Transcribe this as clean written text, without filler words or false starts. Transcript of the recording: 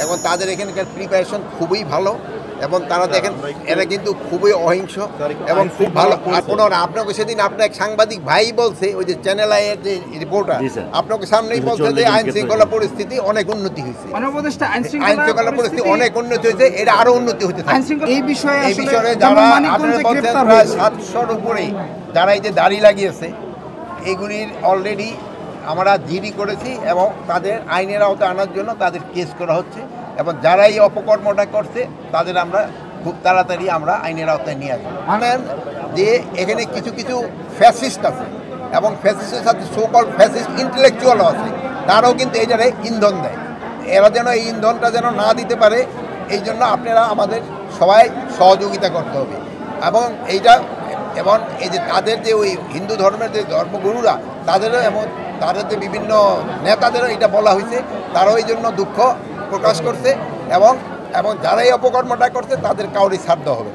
এবং তাদের এখানকার প্রিপারেশন খুবই ভালো এবং তারা দেখেন এরা কিন্তু খুবই অহিংস এবং খুব ভালো। আপনাকে সেদিন আপনার সাংবাদিক ভাই বলছে ওই যে চ্যানেল আইয়ের যে রিপোর্টার আপনাকে সামনেই বলছে যে আইন শৃঙ্খলা পরিস্থিতি অনেক উন্নতি হয়েছে, আইন শৃঙ্খলা পরিস্থিতি অনেক উন্নতি হয়েছে, এটা আরো উন্নতি হতে থাকে। এই বিষয়ে যারা আপনারা বলছেন প্রায় 700-র উপরে যারা এই যে দাড়ি লাগিয়েছে এগুলির অলরেডি আমরা জিডি করেছি এবং তাদের আইনের আওতায় আনার জন্য তাদের কেস করা হচ্ছে এবং যারা এই অপকর্মটা করছে তাদের আমরা খুব তাড়াতাড়ি আমরা আইনের আওতায় নিয়ে আসবো। মানেন যে এখানে কিছু কিছু ফ্যাসিস্ট আছে এবং ফ্যাসিস্টের সাথে সোকল ফ্যাসিস্ট ইন্টেলেকচুয়ালও আছে, তারাও কিন্তু এই জায়গায় ইন্ধন দেয়। এরা যেন এই ইন্ধনটা যেন না দিতে পারে এই জন্য আপনারা আমাদের সবাই সহযোগিতা করতে হবে এবং এইটা এবং এই যে তাদের যে ওই হিন্দু ধর্মের যে ধর্মগুরুরা তাদেরও এবং তাদের যে বিভিন্ন নেতাদেরও এটা বলা হয়েছে, তারাও এই জন্য দুঃখ প্রকাশ করছে এবং যারা এই অপকর্মটা করছে তাদের কাউরি ছাড় দেওয়া হবে।